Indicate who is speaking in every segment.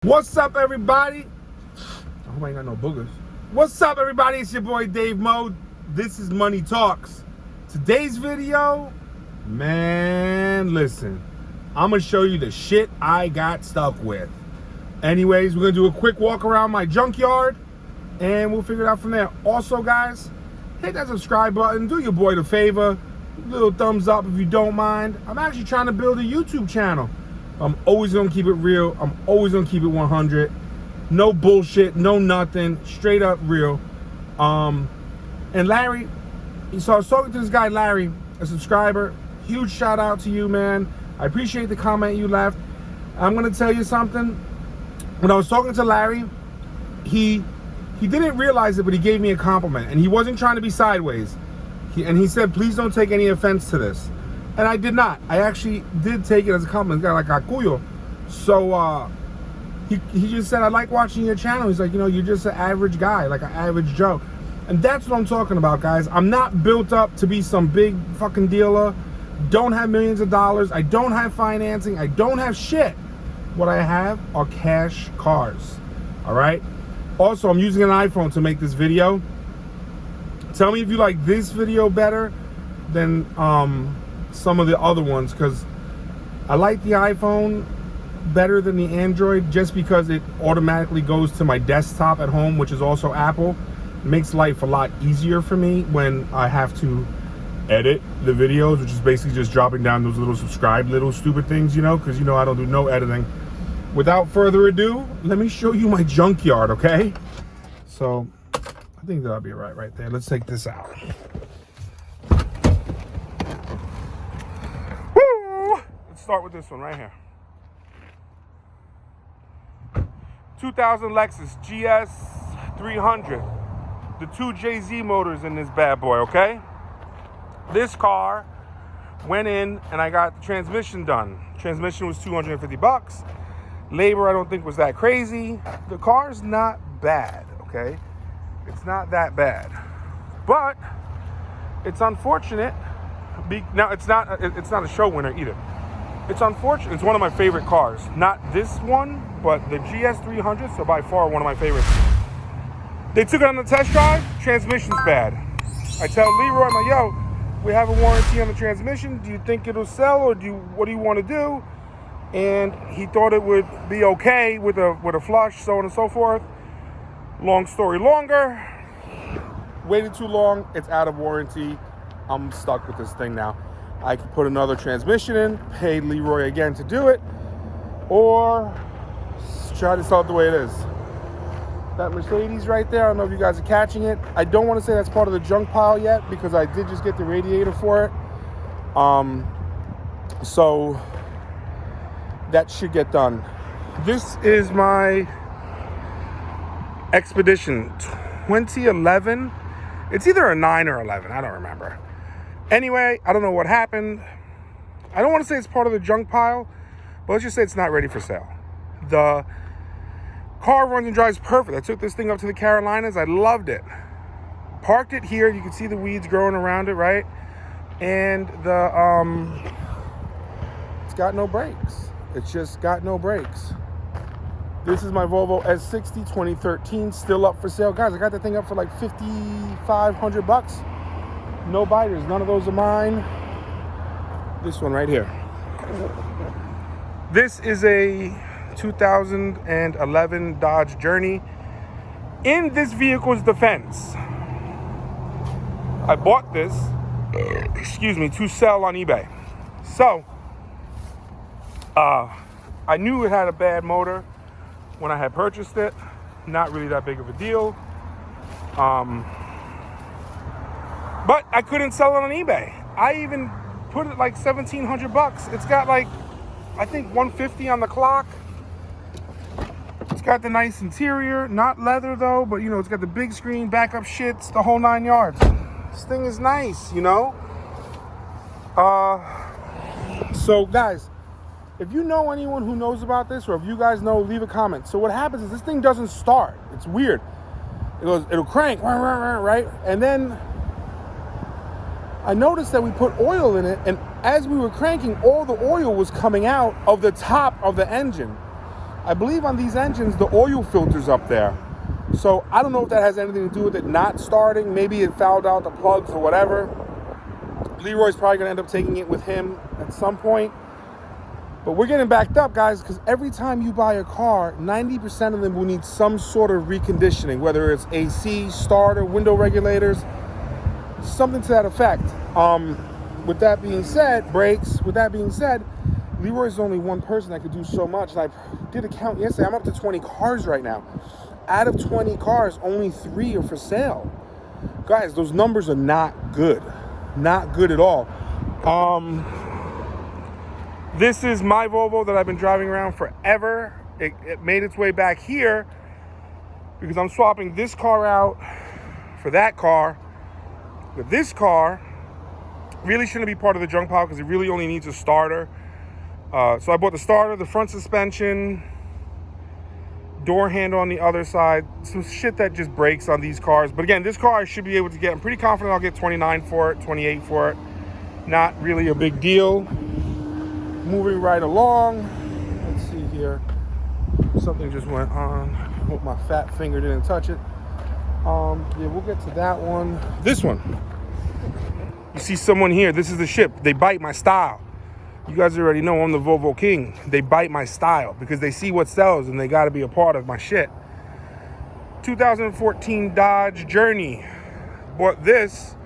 Speaker 1: What's up, everybody? I hope I ain't got no boogers. What's up, everybody? It's your boy Dave Mo. This is Money Talks. Today's video, man, listen, I'm gonna show you the shit I got stuck with. Anyways, we're gonna do a quick walk around my junkyard and we'll figure it out from there. Also, guys, hit that subscribe button. Do your boy the favor. Little thumbs up if you don't mind. I'm actually trying to build a YouTube channel. I'm always gonna keep it real. I'm always gonna keep it 100. No bullshit, no nothing, straight up real. And Larry, so I was talking to this guy, Larry, a subscriber. Huge shout out to you, man. I appreciate the comment you left. I'm gonna tell you something. When I was talking to Larry, he didn't realize it, but he gave me a compliment, and he wasn't trying to be sideways. He said, please don't take any offense to this. And I did not. I actually did take it as a compliment. Guy like Akuyo. So he just said, I like watching your channel. He's like, you know, you're just an average guy, like an average Joe. And that's what I'm talking about, guys. I'm not built up to be some big fucking dealer. Don't have millions of dollars. I don't have financing. I don't have shit. What I have are cash cars. All right. Also, I'm using an iPhone to make this video. Tell me if you like this video better than some of the other ones, because I like the iPhone better than the Android just because it automatically goes to my desktop at home, which is also Apple. It makes life a lot easier for me when I have to edit the videos, which is basically just dropping down those little subscribe little stupid things, you know, because you know I don't do no editing. Without further ado, let me show you my junkyard, okay? So I think that'll be right there. Let's take this out. Start with this one right here. 2000 Lexus GS 300. The 2 JZ motors in this bad boy, okay? This car went in and I got the transmission done. Transmission was 250 bucks. Labor I don't think was that crazy. The car's not bad, okay? It's not that bad. But it's unfortunate. Now it's not a show winner either. It's unfortunate. It's one of my favorite cars. Not this one, but the GS 300, so by far one of my favorites. They took it on the test drive. Transmission's bad. I tell Leroy, I'm like, yo, we have a warranty on the transmission. Do you think it'll sell, or what do you want to do? And he thought it would be okay with a flush, so on and so forth. Long story longer. Waited too long. It's out of warranty. I'm stuck with this thing now. I could put another transmission in, pay Leroy again to do it, or try to sell it the way it is. That Mercedes right there, I don't know if you guys are catching it. I don't want to say that's part of the junk pile yet because I did just get the radiator for it. So that should get done. This is my Expedition 2011. It's either a 9 or 11, I don't remember. Anyway, I don't know what happened. I don't want to say it's part of the junk pile, but let's just say it's not ready for sale. The car runs and drives perfect. I took this thing up to the Carolinas. I loved it. Parked it here. You can see the weeds growing around it, right? And it's got no brakes. It's just got no brakes. This is my Volvo S60 2013, still up for sale. Guys, I got that thing up for like 5,500 bucks. No biters, none of those are mine. This one right here. This is a 2011 Dodge Journey. In this vehicle's defense, I bought this, to sell on eBay. So, I knew it had a bad motor when I had purchased it. Not really that big of a deal. But I couldn't sell it on eBay. I even put it like 1,700 bucks. It's got like, I think 150 on the clock. It's got the nice interior, not leather though, but you know, it's got the big screen, backup shits, the whole 9 yards. This thing is nice, you know? So guys, if you know anyone who knows about this, or if you guys know, leave a comment. So what happens is this thing doesn't start. It's weird. It'll crank, right? And then I noticed that we put oil in it, and as we were cranking, all the oil was coming out of the top of the engine. I believe on these engines, the oil filter's up there. So I don't know if that has anything to do with it not starting. Maybe it fouled out the plugs or whatever. Leroy's probably going to end up taking it with him at some point. But we're getting backed up, guys, because every time you buy a car, 90% of them will need some sort of reconditioning, whether it's AC, starter, window regulators, something to that effect. With that being said, brakes, with that being said, Leroy's only one person that could do so much. And I did a count yesterday. I'm up to 20 cars right now. Out of 20 cars, only 3 are for sale. Guys, those numbers are not good. Not good at all. This is my Volvo that I've been driving around forever. It made its way back here because I'm swapping this car out for that car. But this car really shouldn't be part of the junk pile because it really only needs a starter. So I bought the starter, the front suspension, door handle on the other side, some shit that just breaks on these cars. But again, this car I should be able to get. I'm pretty confident I'll get 29 for it, 28 for it. Not really a big deal. Moving right along. Let's see here. Something just went on. I hope my fat finger didn't touch it. Yeah, we'll get to that one. This one. You see someone here. This is the ship. They bite my style. You guys already know I'm the Volvo King. They bite my style because they see what sells and they got to be a part of my shit. 2014 Dodge Journey. Bought this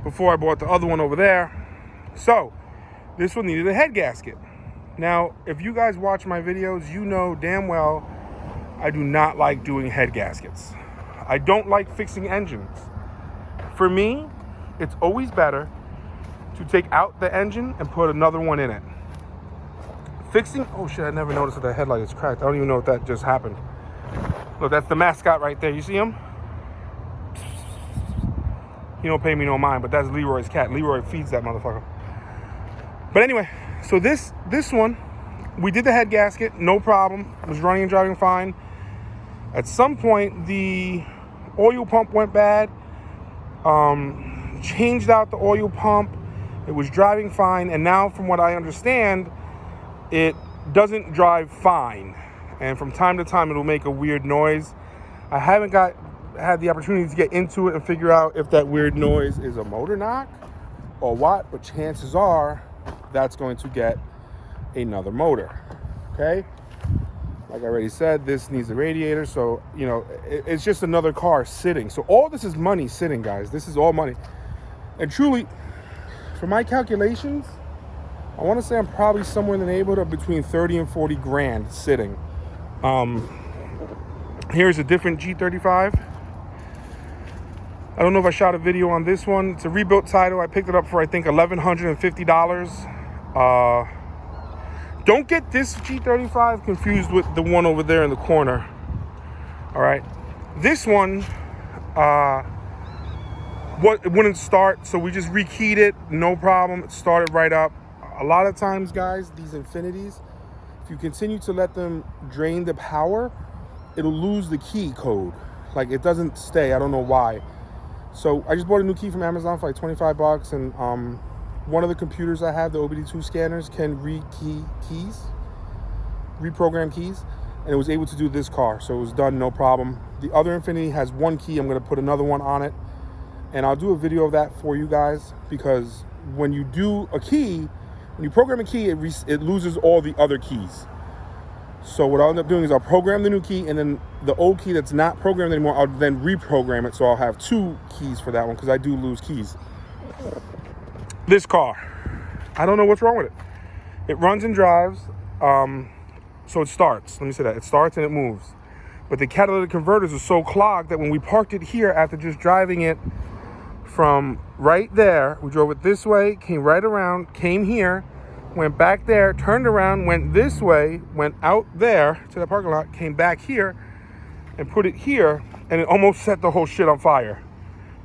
Speaker 1: before I bought the other one over there. So, this one needed a head gasket. Now, if you guys watch my videos, you know damn well I do not like doing head gaskets. I don't like fixing engines. For me, it's always better to take out the engine and put another one in it. Fixing, oh shit, I never noticed that the headlight is cracked. I don't even know if that just happened. Look, that's the mascot right there. You see him? He don't pay me no mind, but that's Leroy's cat. Leroy feeds that motherfucker. But anyway, so this one, we did the head gasket, no problem. It was running and driving fine. At some point, the oil pump went bad. Changed out the oil pump. It was driving fine, and now from what I understand, it doesn't drive fine. And from time to time, it'll make a weird noise. I haven't had the opportunity to get into it and figure out if that weird noise is a motor knock or what, but chances are that's going to get another motor, okay? Like I already said, this needs a radiator, so, you know, it's just another car sitting. So all this is money sitting, guys. This is all money. And truly, for my calculations, I want to say I'm probably somewhere in the neighborhood of between 30 and 40 grand sitting. Here's a different G35. I don't know if I shot a video on this one. It's a rebuilt title. I picked it up for, I think, $1,150. Don't get this G35 confused with the one over there in the corner. All right. This one, it wouldn't start, so we just rekeyed it. No problem. It started right up. A lot of times, guys, these Infinities, if you continue to let them drain the power, it'll lose the key code. Like, it doesn't stay. I don't know why. So I just bought a new key from Amazon for like 25 bucks, and one of the computers I have, the OBD2 scanners, can reprogram keys, and it was able to do this car, so it was done, no problem. The other Infinity has one key. I'm going to put another one on it, and I'll do a video of that for you guys, because when you do a key, when you program a key, it loses all the other keys. So what I'll end up doing is I'll program the new key, and then the old key that's not programmed anymore, I'll then reprogram it, so I'll have 2 keys for that one, because I do lose keys. This car, I don't know what's wrong with it. It runs and drives, so it starts. Let me say that. It starts and it moves. But the catalytic converters are so clogged that when we parked it here after just driving it from right there, we drove it this way, came right around, came here, went back there, turned around, went this way, went out there to the parking lot, came back here and put it here, and it almost set the whole shit on fire.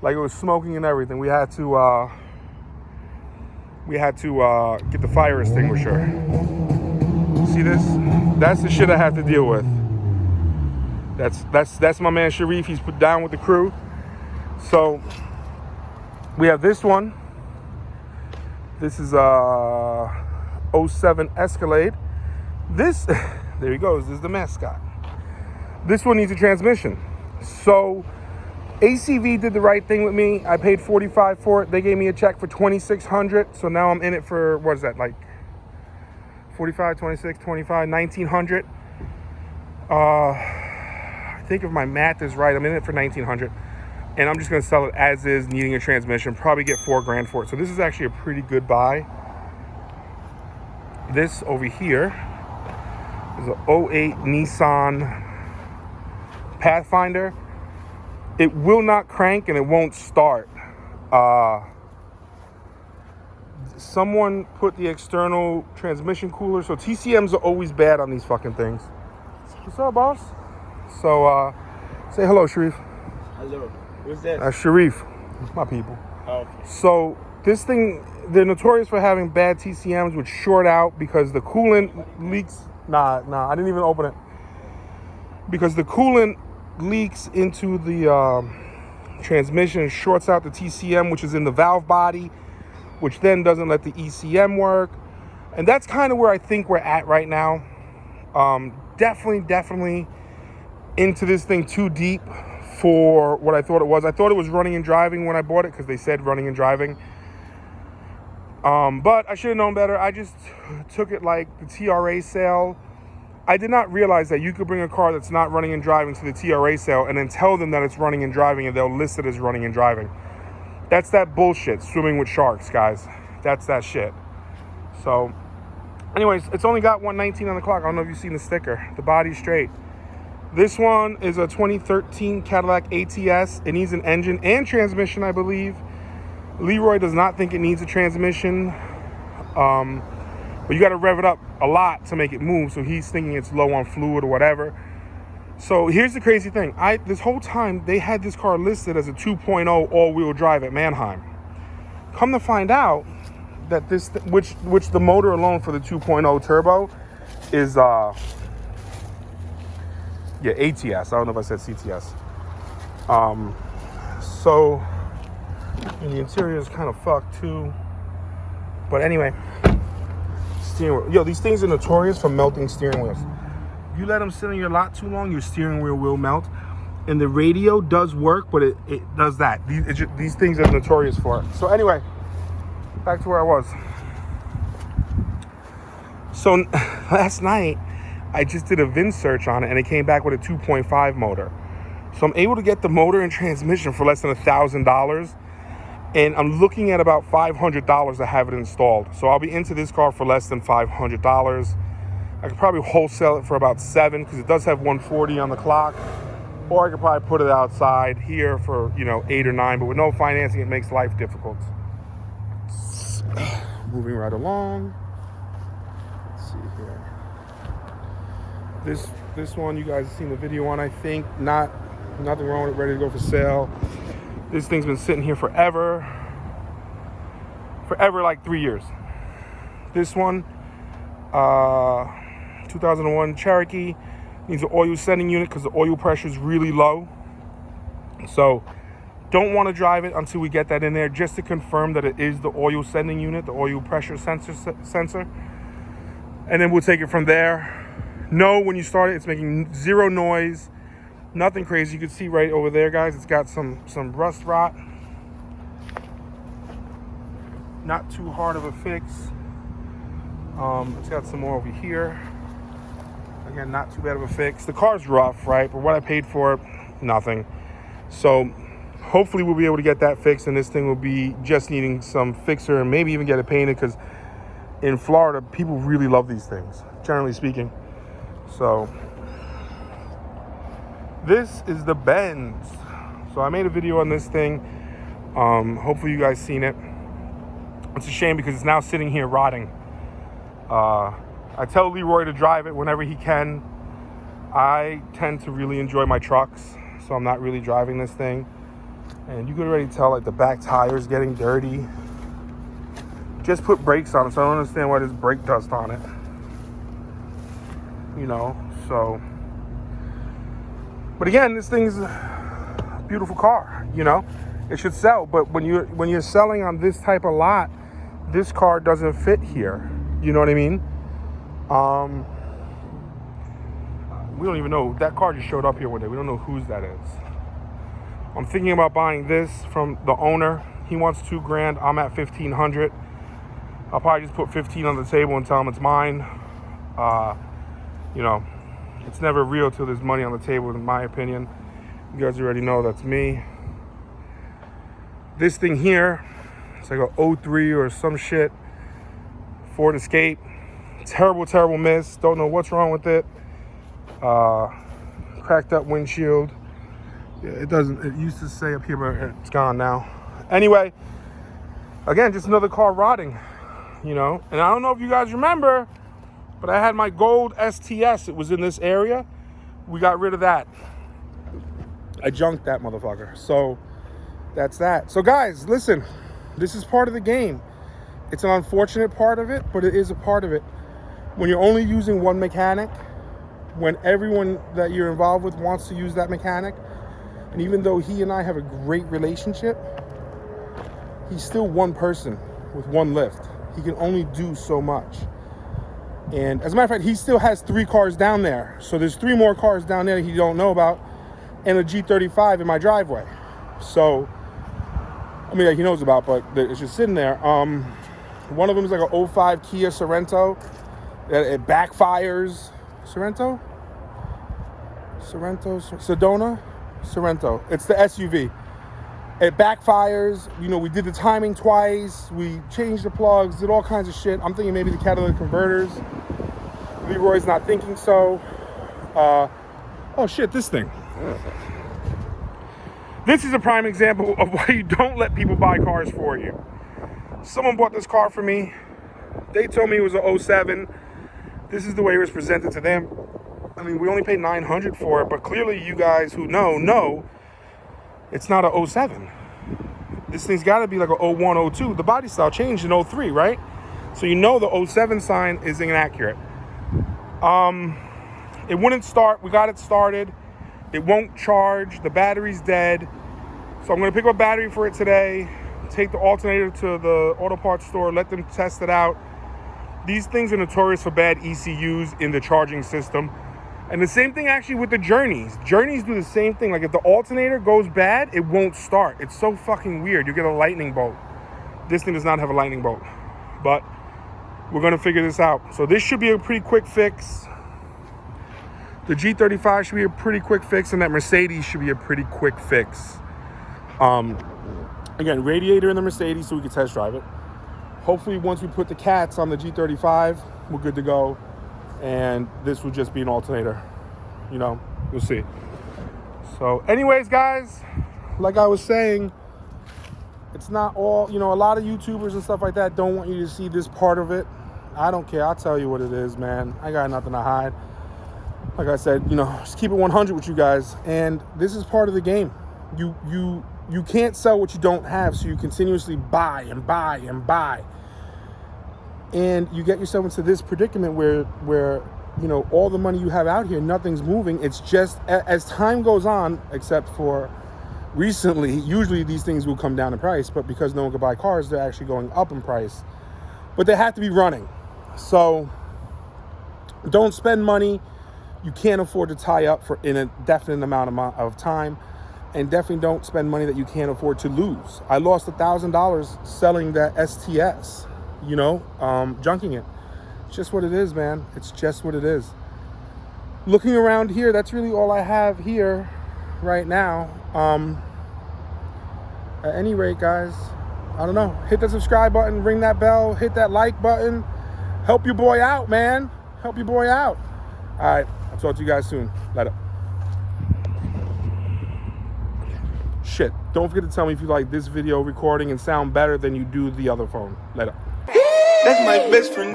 Speaker 1: Like, it was smoking and everything. We had to get the fire extinguisher. See this? That's the shit I have to deal with. That's my man Sharif. He's put down with the crew. So we have this one. This is a 07 Escalade. This, there he goes, this is the mascot. This one needs a transmission. So ACV did the right thing with me. I paid $45 for it. They gave me a check for $2,600. So now I'm in it for, what is that, like 45, 26, 25, $1,900. I think if my math is right, I'm in it for $1,900. And I'm just going to sell it as is, needing a transmission. Probably get $4,000 for it. So this is actually a pretty good buy. This over here is an 08 Nissan Pathfinder. It will not crank and it won't start. Someone put the external transmission cooler. So TCMs are always bad on these fucking things. What's up, boss? So say hello, Sharif.
Speaker 2: Hello. Who's that?
Speaker 1: Sharif. My people.
Speaker 2: Oh, okay.
Speaker 1: So this thing, they're notorious for having bad TCMs which short out because the coolant leaks. Nah, I didn't even open it. Because the coolant leaks into the transmission and shorts out the TCM, which is in the valve body, which then doesn't let the ECM work. And that's kind of where I think we're at right now. Definitely into this thing too deep for what I thought it was. I thought it was running and driving when I bought it because they said running and driving. But I should have known better. I just took it like the TRA sale. I did not realize that you could bring a car that's not running and driving to the TRA sale and then tell them that it's running and driving and they'll list it as running and driving. That's that bullshit, swimming with sharks, guys. That's that shit. So, anyways, it's only got 119 on the clock. I don't know if you've seen the sticker. The body's straight. This one is a 2013 Cadillac ATS. It needs an engine and transmission, I believe. Leroy does not think it needs a transmission. But you got to rev it up a lot to make it move. So he's thinking it's low on fluid or whatever. So here's the crazy thing. This whole time, they had this car listed as a 2.0 all-wheel drive at Manheim. Come to find out that this, which the motor alone for the 2.0 turbo is, ATS. I don't know if I said CTS. So, and the interior is kind of fucked too. But anyway, steering wheel. Yo, these things are notorious for melting steering wheels. You let them sit in your lot too long, your steering wheel will melt. And the radio does work, but it does that. These things are notorious for it. So anyway, back to where I was. So last night, I just did a VIN search on it, and it came back with a 2.5 motor. So I'm able to get the motor and transmission for less than $1,000. And I'm looking at about $500 to have it installed. So I'll be into this car for less than $500. I could probably wholesale it for about $7 because it does have 140 on the clock. Or I could probably put it outside here for, $8 or $9. But with no financing, it makes life difficult. Moving right along. Let's see here. This one you guys have seen the video on, I think. Nothing wrong with it, ready to go for sale. This thing's been sitting here forever, like 3 years. This one, 2001 Cherokee, needs an oil sending unit because the oil pressure is really low. So don't want to drive it until we get that in there, just to confirm that it is the oil sending unit, the oil pressure sensor. And then we'll take it from there. No, when you start it, it's making zero noise. Nothing crazy. You can see right over there, guys. It's got some rust rot. Not too hard of a fix. It's got some more over here. Again, not too bad of a fix. The car's rough, right? But what I paid for it, nothing. So hopefully we'll be able to get that fixed, and this thing will be just needing some fixer and maybe even get it painted, because in Florida, people really love these things, generally speaking. So this is the Benz. So I made a video on this thing. Hopefully you guys seen it. It's a shame because it's now sitting here rotting. I tell Leroy to drive it whenever he can. I tend to really enjoy my trucks, so I'm not really driving this thing. And you can already tell, like, the back tire's getting dirty. Just put brakes on it, so I don't understand why there's brake dust on it. So. But again, this thing's a beautiful car, It should sell. But when you're selling on this type of lot, this car doesn't fit here. You know what I mean? We don't even know. That car just showed up here one day. We don't know whose that is. I'm thinking about buying this from the owner. He wants $2,000. I'm at $1,500. I'll probably just put 15 on the table and tell him it's mine. You know, it's never real till there's money on the table, in my opinion. You guys already know that's me. This thing here, it's like a 03 or some shit. Ford Escape. Terrible, terrible miss. Don't know what's wrong with it. Cracked up windshield. Yeah, it used to say up here, but it's gone now. Anyway, again, just another car rotting, you know. And I don't know if you guys remember, but I had my gold STS. It was in this area. We got rid of that. I junked that motherfucker. So that's that. So guys, listen, this is part of the game. It's an unfortunate part of it, but it is a part of it. When you're only using one mechanic, when everyone that you're involved with wants to use that mechanic, and even though he and I have a great relationship, he's still one person with one lift. He can only do so much. And as a matter of fact, he still has 3 cars down there. So there's 3 more cars down there that he don't know about, and a G35 in my driveway. So, I mean, that he knows about, but it's just sitting there. One of them is like a 05 Kia Sorento. It backfires. Sorento? Sedona? Sorento. It's the SUV. It backfires. You know, we did the timing twice. We changed the plugs, did all kinds of shit. I'm thinking maybe the catalytic converters. Leroy's not thinking so. Oh shit, this thing. This is a prime example of why you don't let people buy cars for you. Someone bought this car for me. They told me it was a 07. This is the way it was presented to them. I mean, we only paid $900 for it, but clearly you guys who know it's not a 07. This thing's got to be like a 01, 02. The body style changed in 03, right? So you know the 07 sign is inaccurate. It wouldn't start. We got it started. It won't charge. The battery's dead. So I'm going to pick up a battery for it today, take the alternator to the auto parts store, let them test it out. These things are notorious for bad ECUs in the charging system. And the same thing actually with the Journeys. Journeys do the same thing. Like if the alternator goes bad, it won't start. It's so fucking weird. You get a lightning bolt. This thing does not have a lightning bolt. But we're going to figure this out. So this should be a pretty quick fix. The G35 should be a pretty quick fix, and that Mercedes should be a pretty quick fix. Again, radiator in the Mercedes so we can test drive it. Hopefully once we put the cats on the G35, we're good to go. And this would just be an alternator. You know, we'll see. So anyways, guys, like I was saying, it's not all, you know, a lot of YouTubers and stuff like that don't want you to see this part of it. I don't care. I'll tell you what it is, man. I got nothing to hide. Like I said, you know, just keep it 100 with you guys. And this is part of the game. You can't sell what you don't have, so you continuously buy and buy and buy. And you get yourself into this predicament where you know, all the money you have out here, nothing's moving. It's just, as time goes on, except for recently, usually these things will come down in price, but because no one can buy cars, they're actually going up in price. But they have to be running. So don't spend money you can't afford to tie up for in a definite amount of time. And definitely don't spend money that you can't afford to lose. I lost $1,000 selling that STS, you know, junking it. It's just what it is, man. It's just what it is. Looking around here, that's really all I have here right now. At any rate, guys, I don't know. Hit that subscribe button, ring that bell, hit that like button. Help your boy out, man. Help your boy out. All right, I'll talk to you guys soon. Later. Shit, don't forget to tell me if you like this video recording and sound better than you do the other phone. Later.
Speaker 2: That's my best friend.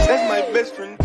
Speaker 2: That's my best friend.